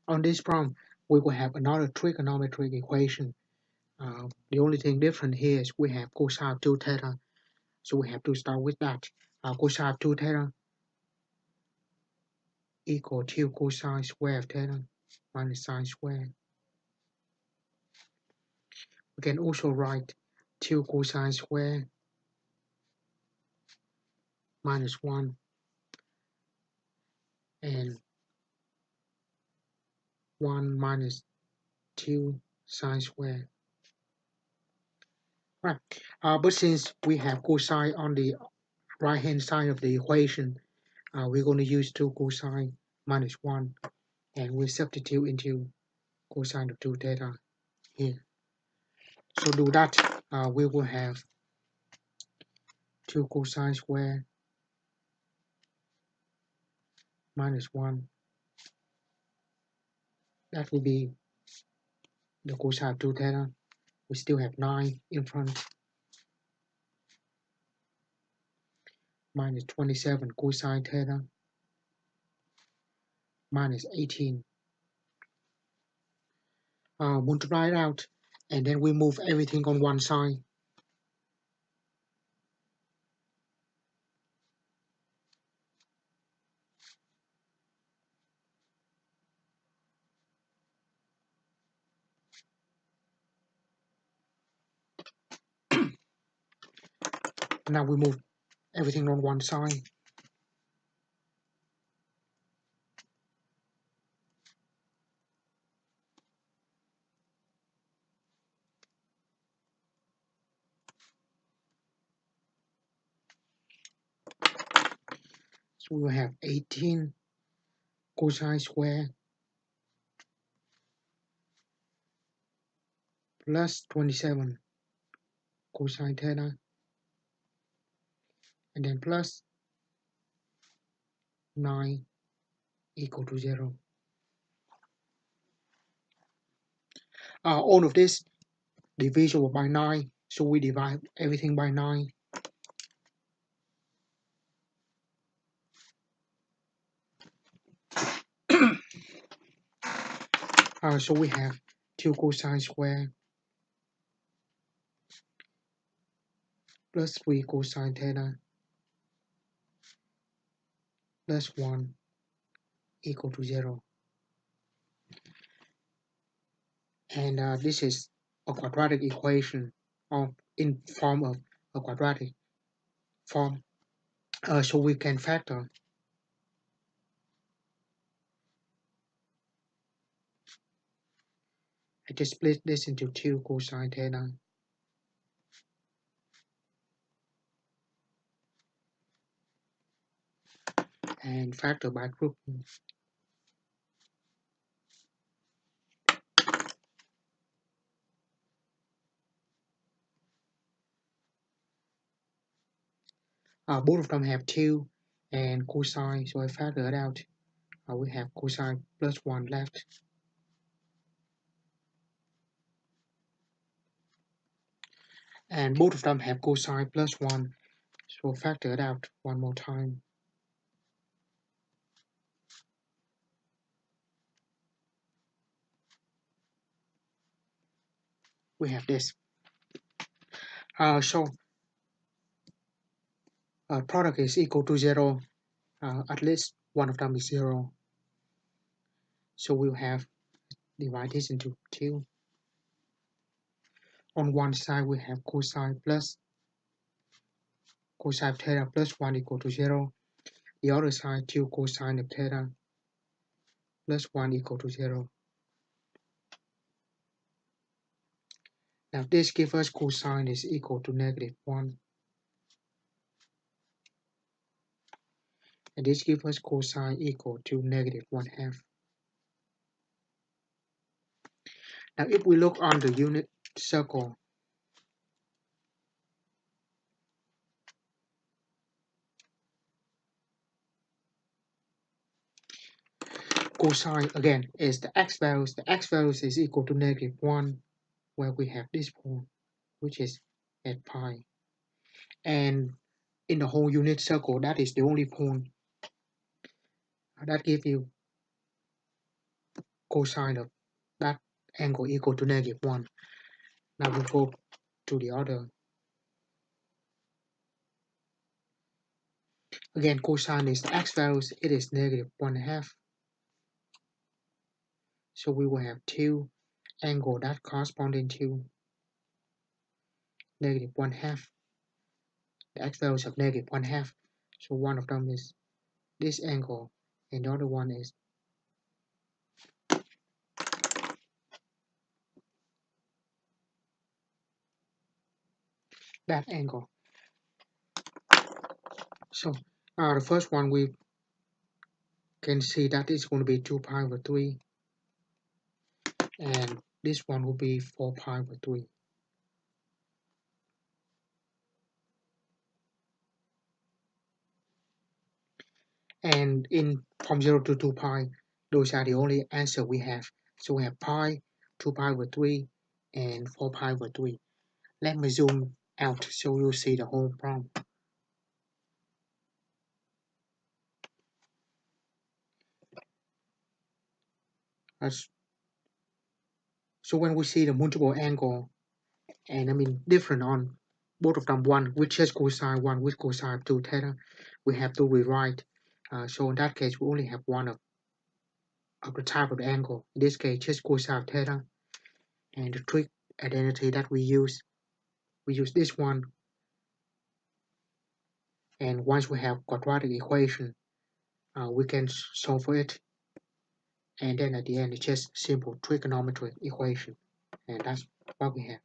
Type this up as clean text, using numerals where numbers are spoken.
On this problem, we will have another trigonometric equation. The only thing different here is we have cosine of 2 theta, so we have to start with that. Cosine of 2 theta equal to cosine square of theta minus sine square. We can also write 2 cosine square minus 1 and 1 minus 2 sine square. Right. But since we have cosine on the right hand side of the equation, we're going to use 2 cosine minus 1, and we substitute into cosine of 2 theta here. So do that, we will have 2 cosine square minus 1. That will be the cosine of 2 theta. We still have 9 in front, minus 27 cosine theta minus 18. Multiply it out, and then we move everything on one side. Now we move everything on one side. So we will have 18 cosine square plus 27 cosine theta, and then plus 9 equal to 0. All of this divisible by 9, so we divide everything by 9. So we have 2 cosine square plus 3 cosine theta plus 1 equal to 0. And this is a quadratic equation in form of a quadratic form. So we can factor. I just split this into 2 cosine theta and factor by grouping. Both of them have 2 and cosine, so I factor it out. We have cosine plus 1 left. And both of them have cosine plus 1, so factor it out one more time. We have this. So product is equal to 0. At least one of them is 0. So we'll have divide this into 2. On one side we have cosine of theta plus 1 equal to 0. The other side 2 cosine of theta plus 1 equal to 0. Now this gives us cosine is equal to negative 1. And this gives us cosine equal to negative 1/2. Now if we look on the unit circle, cosine again is the x values. The x values is equal to negative 1, where we have this point, which is at pi. And in the whole unit circle, that is the only point that gives you cosine of that angle equal to -1. Now we go to the other. Again, cosine is the x values, it is -1/2. So we will have two angles that corresponding to -1/2. The x values of -1/2. So one of them is this angle and the other one is that angle. So the first one we can see that it's going to be 2 pi over 3 and this one will be 4 pi over 3. And in from 0 to 2 pi, those are the only answer we have. So we have pi, 2 pi over 3 and 4 pi over 3. Let me zoom out so you'll see the whole problem. So when we see the multiple angle, and I mean different on both of them, one with just cosine, one with cosine 2 theta, we have to rewrite. So in that case, we only have one of the type of angle. In this case, just cosine theta. And the trick identity that we use this one. And once we have quadratic equation, we can solve for it. And then at the end, it's just simple trigonometric equation. And that's what we have.